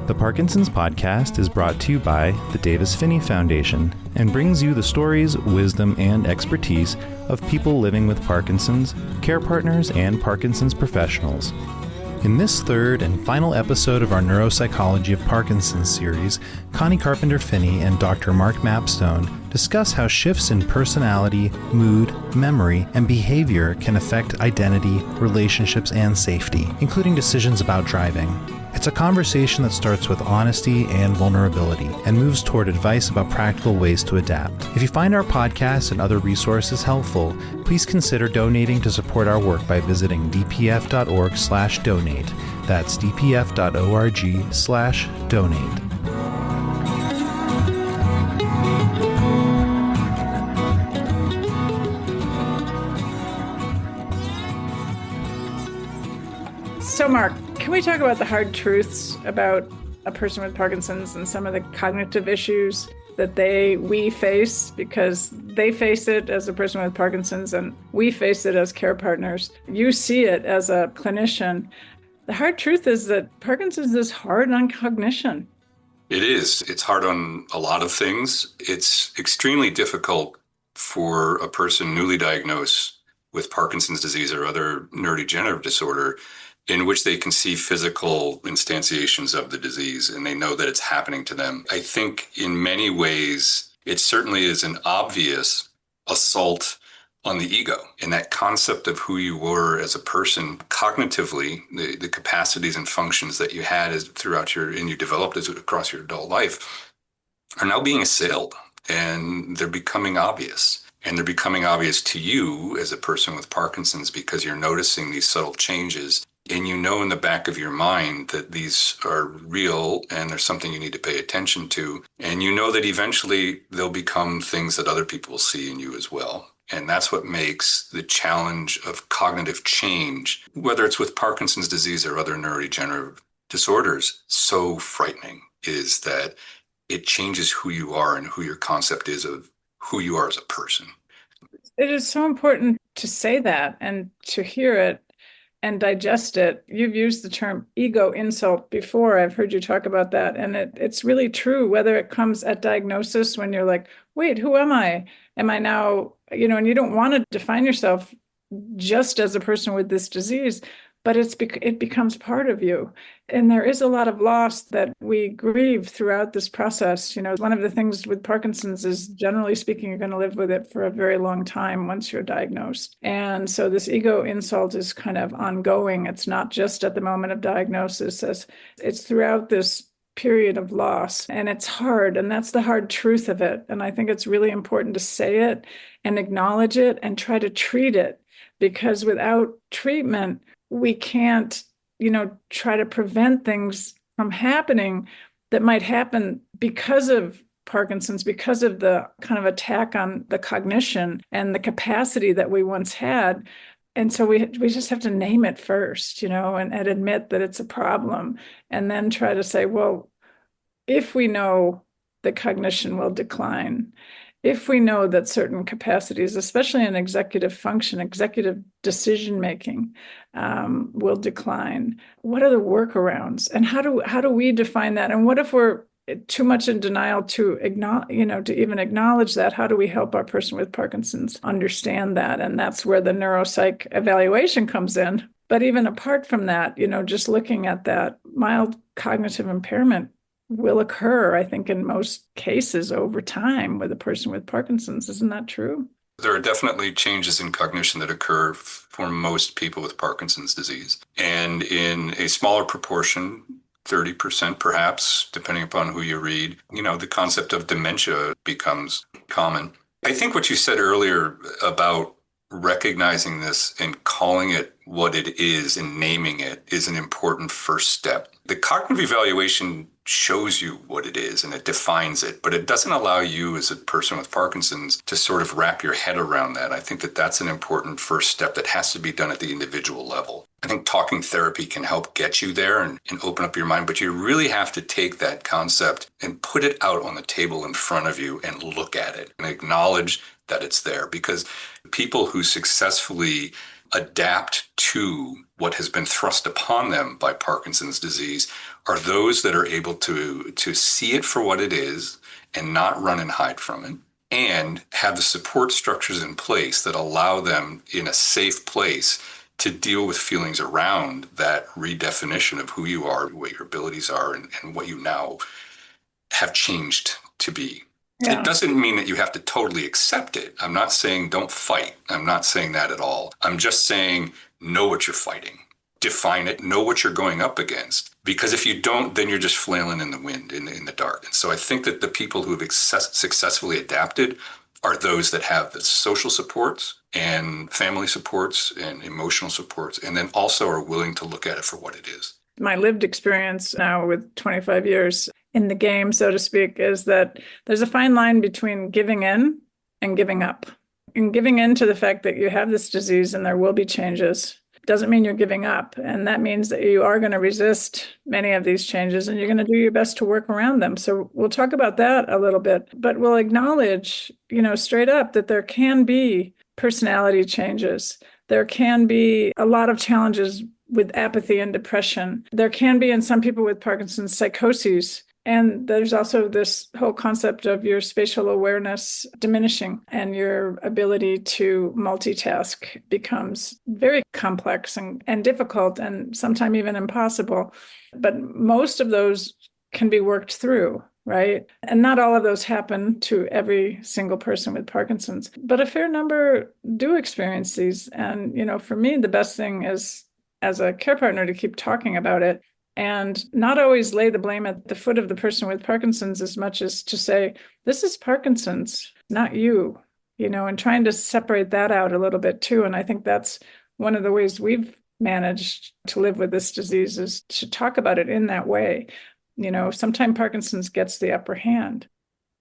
The Parkinson's Podcast is brought to you by the Davis Phinney Foundation and brings you the stories, wisdom, and expertise of people living with Parkinson's, care partners, and Parkinson's professionals. In this third and final episode of our Neuropsychology of Parkinson's series, Connie Carpenter Phinney and Dr. Mark Mapstone discuss how shifts in personality, mood, memory, and behavior can affect identity, relationships, and safety, including decisions about driving. It's a conversation that starts with honesty and vulnerability and moves toward advice about practical ways to adapt. If you find our podcast and other resources helpful, please consider donating to support our work by visiting dpf.org/donate. That's dpf.org/donate. So, Mark, can we talk about the hard truths about a person with Parkinson's and some of the cognitive issues that we face, because they face it as a person with Parkinson's and we face it as care partners. You see it as a clinician. The hard truth is that Parkinson's is hard on cognition. It is. It's hard on a lot of things. It's extremely difficult for a person newly diagnosed with Parkinson's disease or other neurodegenerative disorder in which they can see physical instantiations of the disease and they know that it's happening to them. I think in many ways, it certainly is an obvious assault on the ego and that concept of who you were as a person cognitively, the capacities and functions that you had you developed across your adult life are now being assailed and they're becoming obvious. And they're becoming obvious to you as a person with Parkinson's because you're noticing these subtle changes. And you know in the back of your mind that these are real and there's something you need to pay attention to. And you know that eventually they'll become things that other people will see in you as well. And that's what makes the challenge of cognitive change, whether it's with Parkinson's disease or other neurodegenerative disorders, so frightening, is that it changes who you are and who your concept is of who you are as a person. It is so important to say that and to hear it and digest it. You've used the term ego insult before. I've heard you talk about that. And it's really true, whether it comes at diagnosis when you're like, wait, who am I? Am I now, and you don't want to define yourself just as a person with this disease, but it becomes part of you. And there is a lot of loss that we grieve throughout this process. One of the things with Parkinson's is, generally speaking, you're going to live with it for a very long time once you're diagnosed. And so this ego insult is kind of ongoing. It's not just at the moment of diagnosis. It's throughout this period of loss. And it's hard. And that's the hard truth of it. And I think it's really important to say it and acknowledge it and try to treat it, because without treatment, we can't, try to prevent things from happening that might happen because of Parkinson's, because of the kind of attack on the cognition and the capacity that we once had. And so we just have to name it first, and admit that it's a problem, and then try to say, well, if we know the cognition will decline, if we know that certain capacities, especially in executive function, executive decision-making, will decline, what are the workarounds? And how do we define that? And what if we're too much in denial to even acknowledge that? How do we help our person with Parkinson's understand that? And that's where the neuropsych evaluation comes in. But even apart from that, just looking at that, mild cognitive impairment will occur, I think, in most cases over time with a person with Parkinson's. Isn't that true? There are definitely changes in cognition that occur for most people with Parkinson's disease. And in a smaller proportion, 30% perhaps, depending upon who you read, the concept of dementia becomes common. I think what you said earlier about recognizing this and calling it what it is and naming it is an important first step. The cognitive evaluation shows you what it is and it defines it, but it doesn't allow you as a person with Parkinson's to sort of wrap your head around that. I think that that's an important first step that has to be done at the individual level. I think talking therapy can help get you there and open up your mind, but you really have to take that concept and put it out on the table in front of you and look at it and acknowledge that it's there, because people who successfully adapt to what has been thrust upon them by Parkinson's disease are those that are able to see it for what it is and not run and hide from it, and have the support structures in place that allow them in a safe place to deal with feelings around that redefinition of who you are, what your abilities are, and what you now have changed to be. Yeah. It doesn't mean that you have to totally accept it. I'm not saying don't fight. I'm not saying that at all. I'm just saying know what you're fighting. Define it, know what you're going up against. Because if you don't, then you're just flailing in the wind, in the dark. And so I think that the people who have successfully adapted are those that have the social supports and family supports and emotional supports, and then also are willing to look at it for what it is. My lived experience now with 25 years in the game, so to speak, is that there's a fine line between giving in and giving up. And giving in to the fact that you have this disease and there will be changes doesn't mean you're giving up. And that means that you are going to resist many of these changes and you're going to do your best to work around them. So we'll talk about that a little bit, but we'll acknowledge, straight up that there can be personality changes. There can be a lot of challenges with apathy and depression. There can be, in some people with Parkinson's, psychoses. And there's also this whole concept of your spatial awareness diminishing, and your ability to multitask becomes very complex and difficult, and sometimes even impossible. But most of those can be worked through, right? And not all of those happen to every single person with Parkinson's, but a fair number do experience these. And, for me, the best thing is, as a care partner, to keep talking about it and not always lay the blame at the foot of the person with Parkinson's as much as to say, this is Parkinson's, not you, and trying to separate that out a little bit too. And I think that's one of the ways we've managed to live with this disease, is to talk about it in that way. Sometimes Parkinson's gets the upper hand.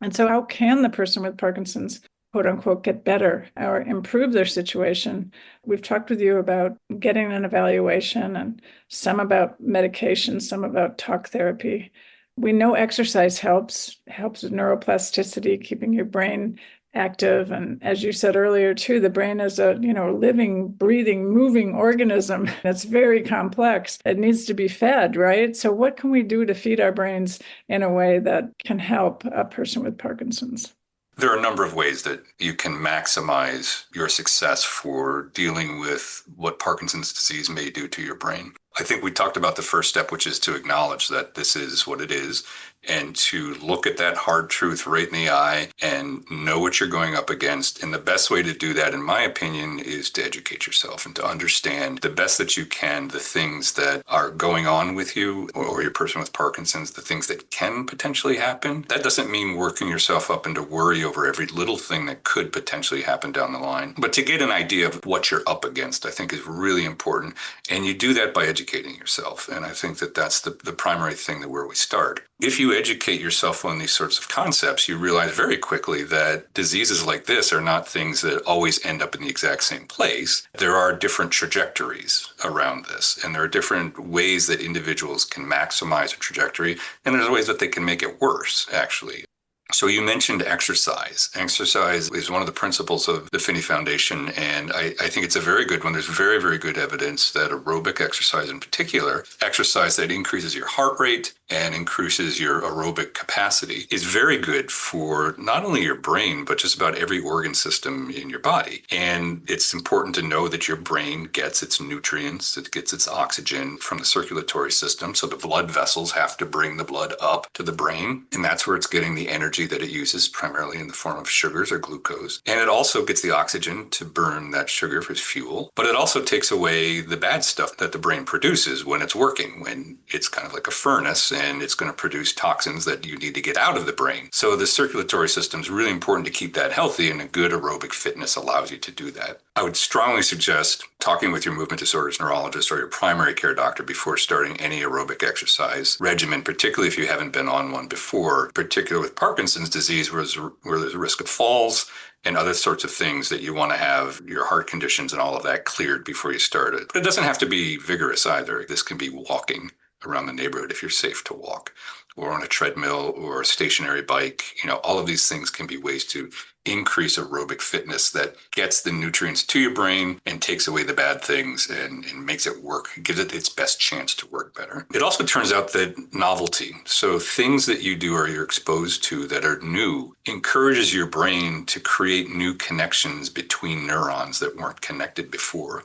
And so how can the person with Parkinson's, quote unquote, get better or improve their situation? We've talked with you about getting an evaluation, and some about medication, some about talk therapy. We know exercise helps with neuroplasticity, keeping your brain active. And as you said earlier too, the brain is a, living, breathing, moving organism. It's very complex. It needs to be fed, right? So what can we do to feed our brains in a way that can help a person with Parkinson's? There are a number of ways that you can maximize your success for dealing with what Parkinson's disease may do to your brain. I think we talked about the first step, which is to acknowledge that this is what it is, and to look at that hard truth right in the eye and know what you're going up against. And the best way to do that, in my opinion, is to educate yourself and to understand the best that you can the things that are going on with you or your person with Parkinson's, the things that can potentially happen. That doesn't mean working yourself up into worry over every little thing that could potentially happen down the line. But to get an idea of what you're up against, I think is really important. And you do that by educating yourself. And I think that that's the primary thing where we start. If you educate yourself on these sorts of concepts, you realize very quickly that diseases like this are not things that always end up in the exact same place. There are different trajectories around this, and there are different ways that individuals can maximize a trajectory, and there's ways that they can make it worse, actually. So you mentioned exercise. Exercise is one of the principles of the Phinney Foundation, and I think it's a very good one. There's very, very good evidence that aerobic exercise in particular, exercise that increases your heart rate and increases your aerobic capacity, is very good for not only your brain, but just about every organ system in your body. And it's important to know that your brain gets its nutrients, it gets its oxygen from the circulatory system. So the blood vessels have to bring the blood up to the brain, and that's where it's getting the energy that it uses, primarily in the form of sugars or glucose. And it also gets the oxygen to burn that sugar for fuel. But it also takes away the bad stuff that the brain produces when it's working, when it's kind of like a furnace and it's going to produce toxins that you need to get out of the brain. So the circulatory system is really important to keep that healthy, and a good aerobic fitness allows you to do that. I would strongly suggest talking with your movement disorders neurologist or your primary care doctor before starting any aerobic exercise regimen, particularly if you haven't been on one before, particularly with Parkinson's disease, where there's a risk of falls and other sorts of things that you want to have your heart conditions and all of that cleared before you start it. But it doesn't have to be vigorous either. This can be walking. around the neighborhood if you're safe to walk, or on a treadmill or a stationary bike. All of these things can be ways to increase aerobic fitness that gets the nutrients to your brain and takes away the bad things and makes it work, gives it its best chance to work better. It also turns out that novelty, so things that you do or you're exposed to that are new, encourages your brain to create new connections between neurons that weren't connected before.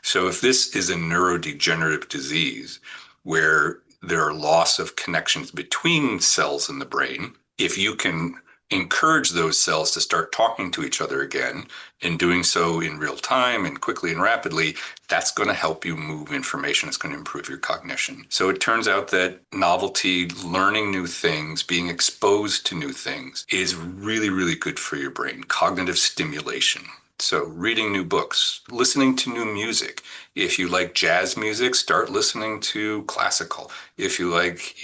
So if this is a neurodegenerative disease where there are loss of connections between cells in the brain, if you can encourage those cells to start talking to each other again and doing so in real time and quickly and rapidly, that's going to help you move information. It's going to improve your cognition. So it turns out that novelty, learning new things, being exposed to new things is really, really good for your brain. Cognitive stimulation. So reading new books, listening to new music. If you like jazz music, start listening to classical. If you like,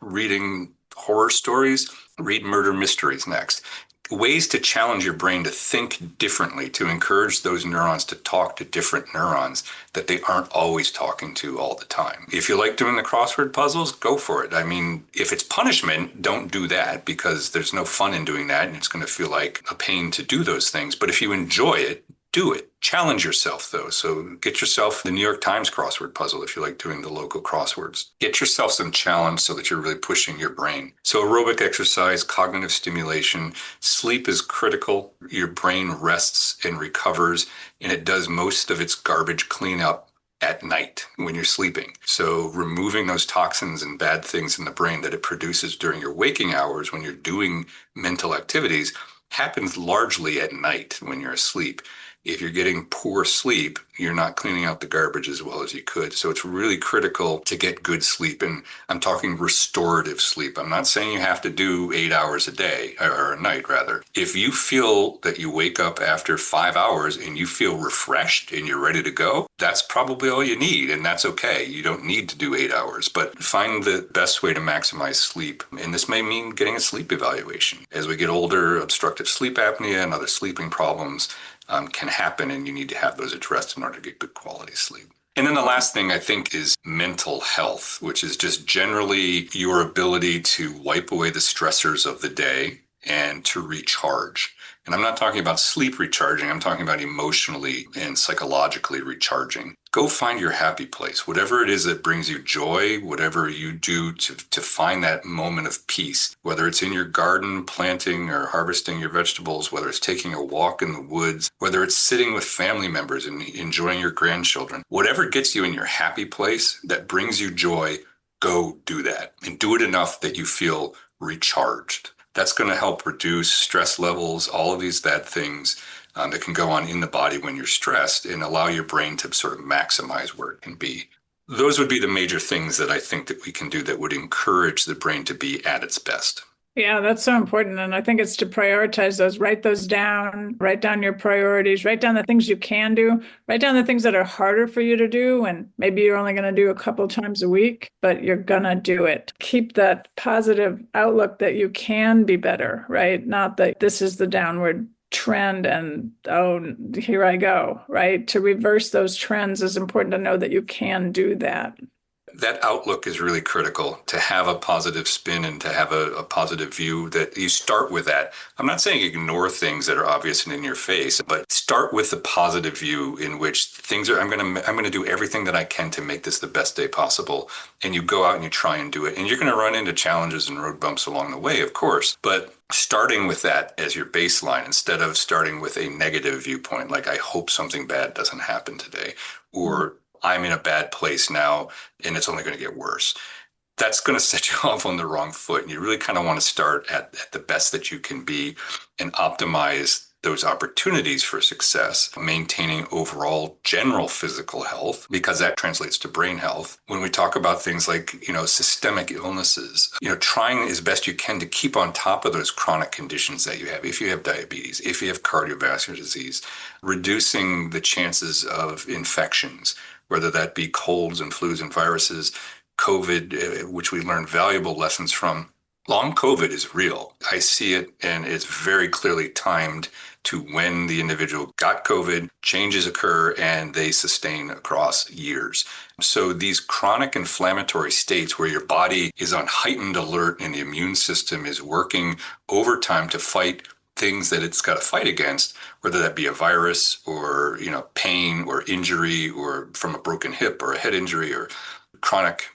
reading horror stories, read murder mysteries next. Ways to challenge your brain to think differently, to encourage those neurons to talk to different neurons that they aren't always talking to all the time. If you like doing the crossword puzzles, go for it. I mean, if it's punishment, don't do that because there's no fun in doing that and it's going to feel like a pain to do those things. But if you enjoy it, do it. Challenge yourself, though. So get yourself the New York Times crossword puzzle if you like doing the local crosswords. Get yourself some challenge so that you're really pushing your brain. So aerobic exercise, cognitive stimulation, sleep is critical. Your brain rests and recovers, and it does most of its garbage cleanup at night when you're sleeping. So removing those toxins and bad things in the brain that it produces during your waking hours when you're doing mental activities happens largely at night when you're asleep. If you're getting poor sleep, you're not cleaning out the garbage as well as you could. So it's really critical to get good sleep. And I'm talking restorative sleep. I'm not saying you have to do 8 hours a day or a night, rather. If you feel that you wake up after 5 hours and you feel refreshed and you're ready to go, that's probably all you need. And that's okay. You don't need to do 8 hours, but find the best way to maximize sleep. And this may mean getting a sleep evaluation. As we get older, obstructive sleep apnea and other sleeping problems can happen, and you need to have those addressed in order to get good quality sleep. And then the last thing I think is mental health, which is just generally your ability to wipe away the stressors of the day and to recharge. And I'm not talking about sleep recharging. I'm talking about emotionally and psychologically recharging. Go find your happy place, whatever it is that brings you joy, whatever you do to find that moment of peace, whether it's in your garden, planting or harvesting your vegetables, whether it's taking a walk in the woods, whether it's sitting with family members and enjoying your grandchildren, whatever gets you in your happy place that brings you joy, go do that and do it enough that you feel recharged. That's going to help reduce stress levels, all of these bad things that can go on in the body when you're stressed and allow your brain to sort of maximize where it can be. Those would be the major things that I think that we can do that would encourage the brain to be at its best. Yeah, that's so important. And I think it's to prioritize those, write those down, write down your priorities, write down the things you can do, write down the things that are harder for you to do. And maybe you're only going to do a couple times a week, but you're going to do it. Keep that positive outlook that you can be better, right? Not that this is the downward trend and, oh, here I go, right? To reverse those trends is important to know that you can do that. That outlook is really critical, to have a positive spin and to have a positive view, that you start with that. I'm not saying ignore things that are obvious and in your face, but start with the positive view in which things are, I'm going to do everything that I can to make this the best day possible. And you go out and you try and do it. And you're going to run into challenges and road bumps along the way, of course, but starting with that as your baseline instead of starting with a negative viewpoint, like I hope something bad doesn't happen today, or I'm in a bad place now and it's only going to get worse. That's going to set you off on the wrong foot. And you really kind of want to start at the best that you can be and optimize those opportunities for success, maintaining overall general physical health, because that translates to brain health. When we talk about things like, systemic illnesses, trying as best you can to keep on top of those chronic conditions that you have. If you have diabetes, if you have cardiovascular disease, reducing the chances of infections, whether that be colds and flus and viruses, COVID, which we learned valuable lessons from Long COVID is real. I see it, and it's very clearly timed to when the individual got COVID, changes occur, and they sustain across years. So these chronic inflammatory states where your body is on heightened alert and the immune system is working overtime to fight things that it's got to fight against, whether that be a virus or, pain or injury or from a broken hip or a head injury or chronic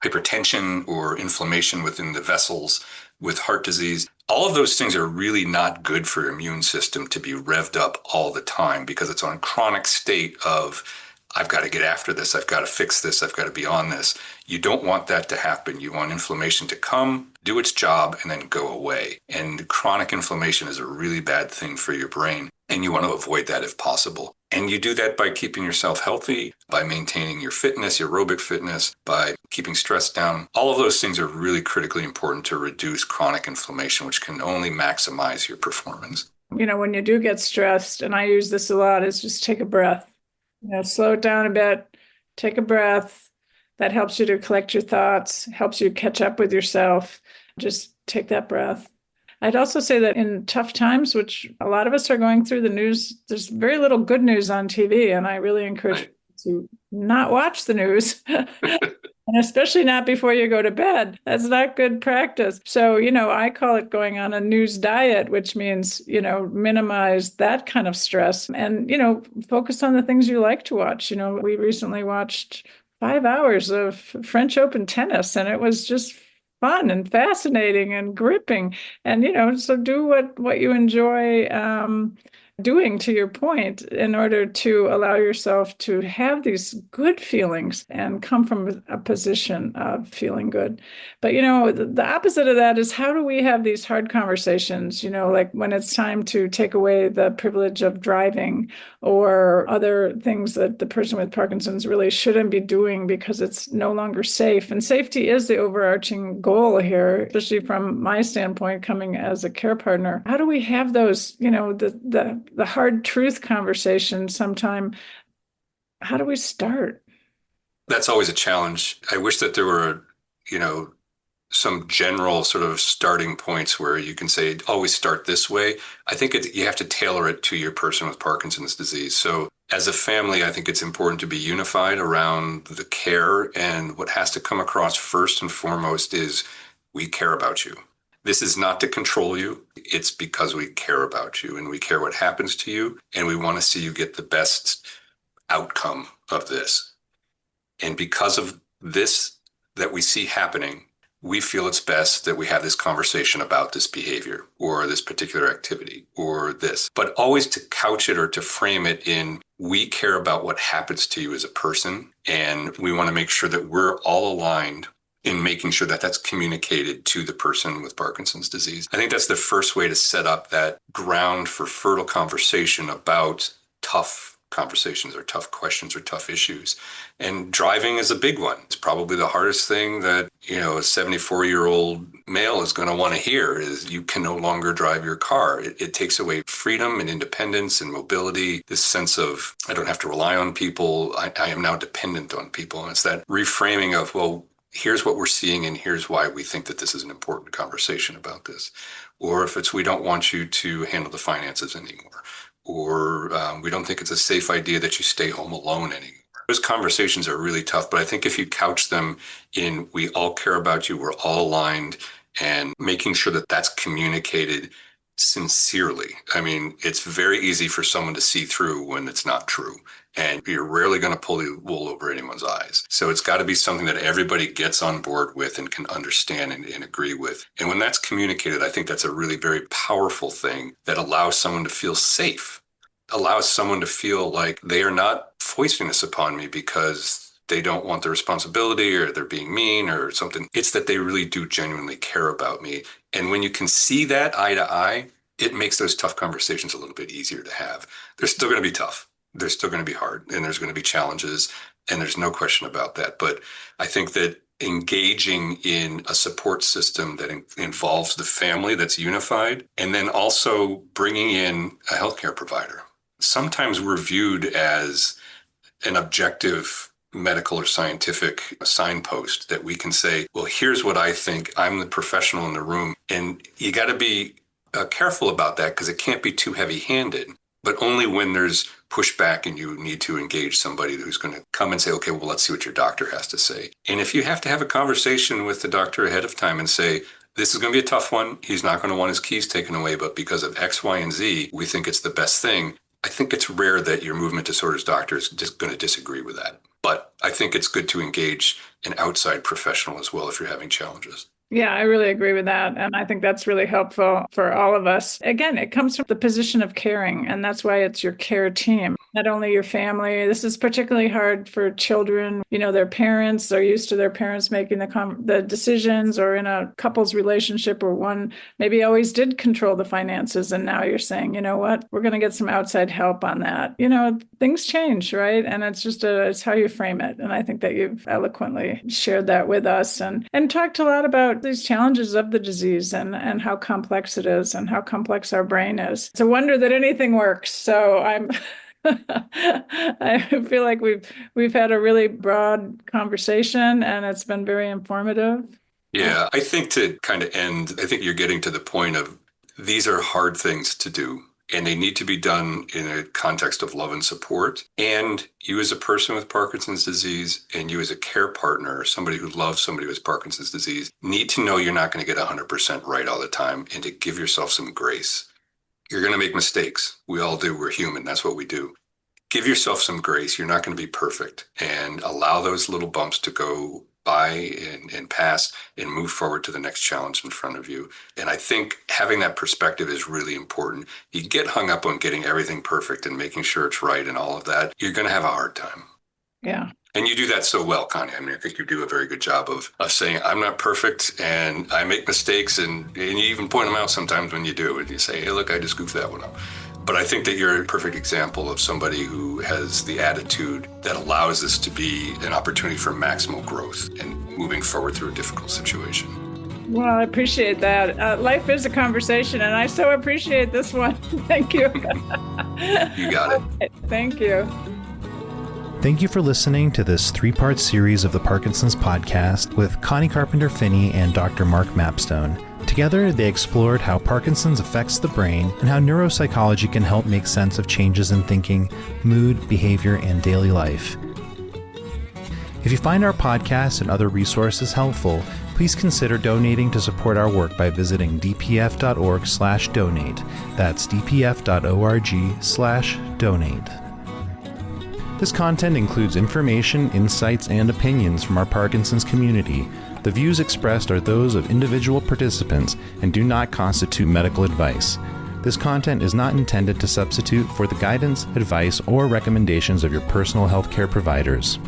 hypertension or inflammation within the vessels with heart disease. All of those things are really not good for your immune system to be revved up all the time because it's on a chronic state of, I've got to get after this, I've got to fix this, I've got to be on this. You don't want that to happen. You want inflammation to come, do its job, and then go away. And chronic inflammation is a really bad thing for your brain, and you want to avoid that if possible. And you do that by keeping yourself healthy, by maintaining your fitness, your aerobic fitness, by keeping stress down. All of those things are really critically important to reduce chronic inflammation, which can only maximize your performance. When you do get stressed, and I use this a lot, is just take a breath. Slow it down a bit, take a breath. That helps you to collect your thoughts, helps you catch up with yourself. Just take that breath. I'd also say that in tough times, which a lot of us are going through the news, there's very little good news on TV. And I really encourage people to not watch the news, and especially not before you go to bed. That's not good practice. So, I call it going on a news diet, which means, minimize that kind of stress and, focus on the things you like to watch. We recently watched 5 hours of French Open tennis, and it was just fun and fascinating and gripping. And, so do what you enjoy doing, to your point, in order to allow yourself to have these good feelings and come from a position of feeling good. But, the opposite of that is, how do we have these hard conversations, like when it's time to take away the privilege of driving or other things that the person with Parkinson's really shouldn't be doing because it's no longer safe. And safety is the overarching goal here, especially from my standpoint, coming as a care partner. How do we have those, the hard truth conversation sometime? How do we start? That's always a challenge. I wish that there were, some general sort of starting points where you can say, always start this way. I think you have to tailor it to your person with Parkinson's disease. So as a family, I think it's important to be unified around the care. And what has to come across first and foremost is, we care about you. This is not to control you. It's because we care about you and we care what happens to you. And we want to see you get the best outcome of this. And because of this that we see happening, we feel it's best that we have this conversation about this behavior or this particular activity or this, but always to couch it or to frame it in, we care about what happens to you as a person. And we want to make sure that we're all aligned in making sure that that's communicated to the person with Parkinson's disease. I think that's the first way to set up that ground for fertile conversation about tough conversations or tough questions or tough issues. And driving is a big one. It's probably the hardest thing that, a 74-year-old male is going to want to hear is, you can no longer drive your car. It takes away freedom and independence and mobility, this sense of, I don't have to rely on people. I am now dependent on people. And it's that reframing of, well, here's what we're seeing and here's why we think that this is an important conversation about this. Or if it's, we don't want you to handle the finances anymore. Or we don't think it's a safe idea that you stay home alone anymore. Those conversations are really tough, but I think if you couch them in, we all care about you, we're all aligned, and making sure that that's communicated sincerely. I mean, it's very easy for someone to see through when it's not true. And you're rarely going to pull the wool over anyone's eyes. So it's got to be something that everybody gets on board with and can understand and agree with. And when that's communicated, I think that's a really very powerful thing that allows someone to feel safe, allows someone to feel like they are not foisting this upon me because they don't want the responsibility or they're being mean or something. It's that they really do genuinely care about me. And when you can see that eye to eye, it makes those tough conversations a little bit easier to have. They're still going to be tough. They're still going to be hard, and there's going to be challenges, and there's no question about that. But I think that engaging in a support system that involves the family that's unified, and then also bringing in a healthcare provider. Sometimes we're viewed as an objective medical or scientific signpost that we can say, well, here's what I think. I'm the professional in the room. And you got to be careful about that because it can't be too heavy-handed, but only when there's pushback and you need to engage somebody who's going to come and say, okay, well, let's see what your doctor has to say. And if you have to have a conversation with the doctor ahead of time and say, this is going to be a tough one. He's not going to want his keys taken away, but because of X, Y, and Z, we think it's the best thing. I think it's rare that your movement disorders doctor is just going to disagree with that. But I think it's good to engage an outside professional as well if you're having challenges. Yeah, I really agree with that. And I think that's really helpful for all of us. Again, it comes from the position of caring, and that's why it's your care team, not only your family. This is particularly hard for children. You know, their parents are used to their parents making the decisions, or in a couple's relationship where one maybe always did control the finances. And now you're saying, you know what, we're going to get some outside help on that. You know, things change, right? And it's just it's how you frame it. And I think that you've eloquently shared that with us and talked a lot about these challenges of the disease and how complex it is and how complex our brain is. It's a wonder that anything works. So I feel like we've had a really broad conversation and it's been very informative. Yeah, I think to kind of end, I think you're getting to the point of these are hard things to do. And they need to be done in a context of love and support. And you as a person with Parkinson's disease and you as a care partner, somebody who loves somebody with Parkinson's disease, need to know you're not going to get 100% right all the time and to give yourself some grace. You're going to make mistakes. We all do. We're human. That's what we do. Give yourself some grace. You're not going to be perfect, and allow those little bumps to go by and pass and move forward to the next challenge in front of you. And I think having that perspective is really important. You get hung up on getting everything perfect and making sure it's right and all of that, you're going to have a hard time. Yeah. And you do that so well, Connie. I mean, I think you do a very good job of saying, I'm not perfect and I make mistakes. And you even point them out sometimes when you do. And you say, hey, look, I just goofed that one up. But I think that you're a perfect example of somebody who has the attitude that allows this to be an opportunity for maximal growth and moving forward through a difficult situation. Well, I appreciate that. Life is a conversation, and I so appreciate this one. Thank you. You got it. Thank you. Thank you for listening to this 3-part series of the Parkinson's podcast with Connie Carpenter Phinney and Dr. Mark Mapstone. Together, they explored how Parkinson's affects the brain and how neuropsychology can help make sense of changes in thinking, mood, behavior, and daily life. If you find our podcast and other resources helpful, please consider donating to support our work by visiting dpf.org/donate. That's dpf.org/donate. This content includes information, insights, and opinions from our Parkinson's community. The views expressed are those of individual participants and do not constitute medical advice. This content is not intended to substitute for the guidance, advice, or recommendations of your personal healthcare providers.